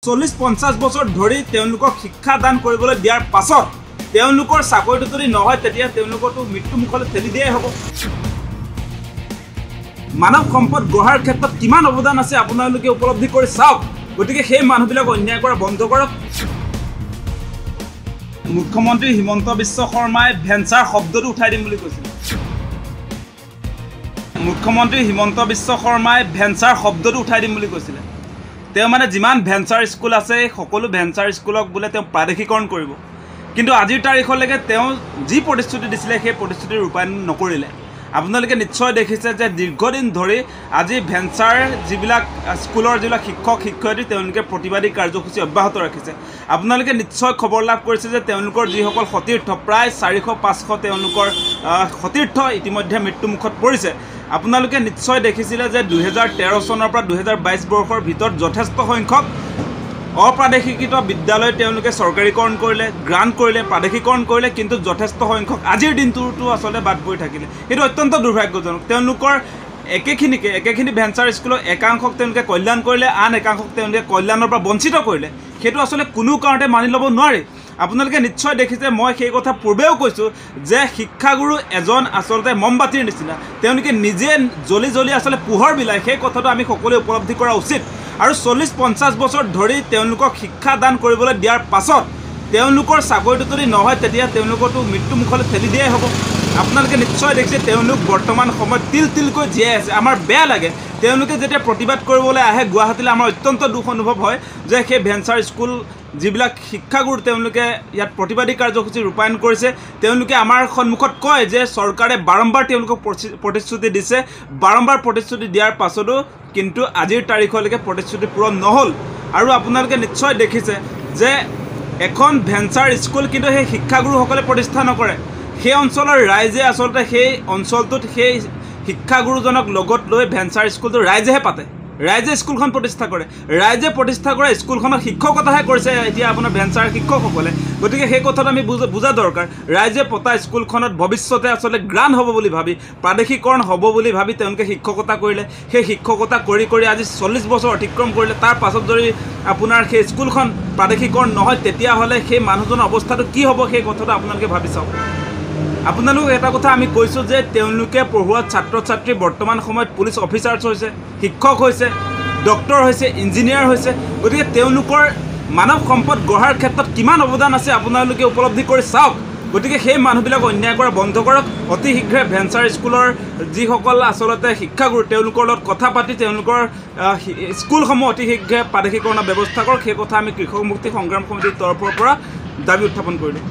40-50 বছৰ ধৰি তেওঁলোকক শিক্ষা দান কৰিবলৈ দিয়াৰ পাছত তেওঁলোকৰ চাকৰিটো যদি নহয় তেতিয়া তেওঁলোকতো মৃত্যু মুখলৈ ঠেলি দিয়াই হ'ব। মানৱ সম্পদ গঢ়াৰ ক্ষেত্ৰত কিমান অৱদান আছে আপোনালোকে উপলব্ধি কৰি চাওক। গতিকে সেই মানুহবিলাক অন্যায় কৰা বন্ধ কৰক। মুখ্যমন্ত্ৰী হিমন্ত বিশ্ব শৰ্মাই ভেঞ্চাৰ শব্দটো উঠাই দিম বুলি কৈছিল। মুখ্যমন্ত্ৰী হিমন্ত বিশ্ব শৰ্মাই ভেঞ্চাৰ শব্দটো উঠাই দিম বুলি কৈছিলে। তেওঁ মানে যিমান ভেঞ্চাৰ স্কুল আছে সকলো ভেঞ্চাৰ স্কুলক বোলে তেওঁ প্ৰাদেশিকৰণ কৰিব। কিন্তু আজিৰ তাৰিখলৈকে তেওঁ যি প্ৰতিশ্ৰুতি দিছিলে সেই প্ৰতিশ্ৰুতি ৰূপায়ণ নকৰিলে। আপোনালোকে নিশ্চয় দেখিছে যে দীৰ্ঘদিন ধৰি আজি ভেঞ্চাৰ যিবিলাক স্কুলৰ যিবিলাক শিক্ষক শিক্ষয়িত্ৰী তেওঁলোকে প্ৰতিবাদী কাৰ্যসূচী অব্যাহত ৰাখিছে। আপোনালোকে নিশ্চয় খবৰ লাভ কৰিছে যে তেওঁলোকৰ যিসকল সতীৰ্থ প্ৰায় 400-500 তেওঁলোকৰ সতীৰ্থ ইতিমধ্যে মৃত্যুমুখত পৰিছে। আপোনালোকে নিশ্চয় দেখিছিলে যে 2013 চনৰ পৰা 2022 বৰ্ষৰ ভিতৰত যথেষ্ট সংখ্যক অপ্ৰাদেশিকৃত বিদ্যালয় তেওঁলোকে চৰকাৰীকৰণ কৰিলে, গ্ৰাণ্ট কৰিলে, প্ৰাদেশিকৰণ কৰিলে, কিন্তু যথেষ্ট সংখ্যক আজিৰ দিনটোতো আচলতে বাদ পৰি থাকিলে। সেইটো অত্যন্ত দুৰ্ভাগ্যজনক। তেওঁলোকৰ একেখিনি ভেঞ্চাৰ স্কুলৰ একাংশক তেওঁলোকে কল্যাণ কৰিলে, আন একাংশক তেওঁলোকে কল্যাণৰ পৰা বঞ্চিত কৰিলে। সেইটো আচলতে কোনো কাৰণতে মানি ল'ব নোৱাৰি। আপোনালোকে নিশ্চয় দেখিছে, মই সেই কথা পূৰ্বেও কৈছোঁ যে শিক্ষাগুৰু এজন আচলতে মমবাতিৰ নিচিনা। তেওঁলোকে নিজে জ্বলি জ্বলি আচলতে পোহৰ বিলায়। সেই কথাটো আমি সকলোৱে উপলব্ধি কৰা উচিত। আৰু 40-50 বছৰ ধৰি তেওঁলোকক শিক্ষা দান কৰিবলৈ দিয়াৰ পাছত তেওঁলোকৰ চাকৰিটো যদি নহয় তেতিয়া তেওঁলোকতো মৃত্যু মুখলৈ ঠেলি দিয়াই হ'ব। আপোনালোকে নিশ্চয় দেখিছে তেওঁলোক বৰ্তমান সময়ত তিলকৈ জীয়াই আছে। আমাৰ বেয়া লাগে। তেওঁলোকে যেতিয়া প্ৰতিবাদ কৰিবলৈ আহে গুৱাহাটীলৈ, আমাৰ অত্যন্ত দুখ অনুভৱ হয় যে সেই ভেঞ্চাৰ স্কুল যিবিলাক শিক্ষাগুৰু তেওঁলোকে ইয়াত প্ৰতিবাদী কাৰ্যসূচী ৰূপায়ণ কৰিছে, তেওঁলোকে আমাৰ সন্মুখত কয় যে চৰকাৰে বাৰম্বাৰ তেওঁলোকক প্ৰতিশ্ৰুতি দিছে। বাৰম্বাৰ প্ৰতিশ্ৰুতি দিয়াৰ পাছতো কিন্তু আজিৰ তাৰিখলৈকে প্ৰতিশ্ৰুতি পূৰণ নহ'ল। আৰু আপোনালোকে নিশ্চয় দেখিছে যে এখন ভেঞ্চাৰ স্কুল কিন্তু সেই শিক্ষাগুৰুসকলে প্ৰতিষ্ঠা নকৰে। সেই অঞ্চলৰ ৰাইজে আচলতে সেই অঞ্চলটোত সেই শিক্ষাগুৰুজনক লগত লৈ ভেঞ্চাৰ স্কুলটো ৰাইজেহে পাতে। ৰাইজে স্কুলখন প্ৰতিষ্ঠা কৰে। ৰাইজে প্ৰতিষ্ঠা কৰা স্কুলখনত শিক্ষকতাহে কৰিছে এতিয়া আপোনাৰ ভেঞ্চাৰ শিক্ষকসকলে। গতিকে সেই কথাটো আমি বুজা দৰকাৰ। ৰাইজে পতা স্কুলখনত ভৱিষ্যতে আচলতে গ্ৰাণ্ট হ'ব বুলি ভাবি, প্ৰাদেশিকৰণ হ'ব বুলি ভাবি তেওঁলোকে শিক্ষকতা কৰিলে। সেই শিক্ষকতা কৰি আজি 40 বছৰ অতিক্ৰম কৰিলে। তাৰ পাছত যদি আপোনাৰ সেই স্কুলখন প্ৰাদেশিকৰণ নহয় তেতিয়াহ'লে সেই মানুহজনৰ অৱস্থাটো কি হ'ব সেই কথাটো আপোনালোকে ভাবি চাওক। আপোনালোক এটা কথা আমি কৈছোঁ যে তেওঁলোকে পঢ়োৱা ছাত্ৰ ছাত্ৰী বৰ্তমান সময়ত পুলিচ অফিচাৰ্ছ হৈছে, শিক্ষক হৈছে, ডক্টৰ হৈছে, ইঞ্জিনিয়াৰ হৈছে। গতিকে তেওঁলোকৰ মানৱ সম্পদ গঢ়াৰ ক্ষেত্ৰত কিমান অৱদান আছে আপোনালোকে উপলব্ধি কৰি চাওক। গতিকে সেই মানুহবিলাক অন্যায় কৰা বন্ধ কৰক। অতি শীঘ্ৰে ভেঞ্চাৰ স্কুলৰ যিসকল আচলতে শিক্ষাগুৰু তেওঁলোকৰ লগত কথা পাতি তেওঁলোকৰ স্কুলসমূহ অতি শীঘ্ৰে প্ৰাদেশিকৰণৰ ব্যৱস্থা কৰক। সেই কথা আমি কৃষক মুক্তি সংগ্ৰাম সমিতিৰ তৰফৰ পৰা দাবী উত্থাপন কৰিলোঁ।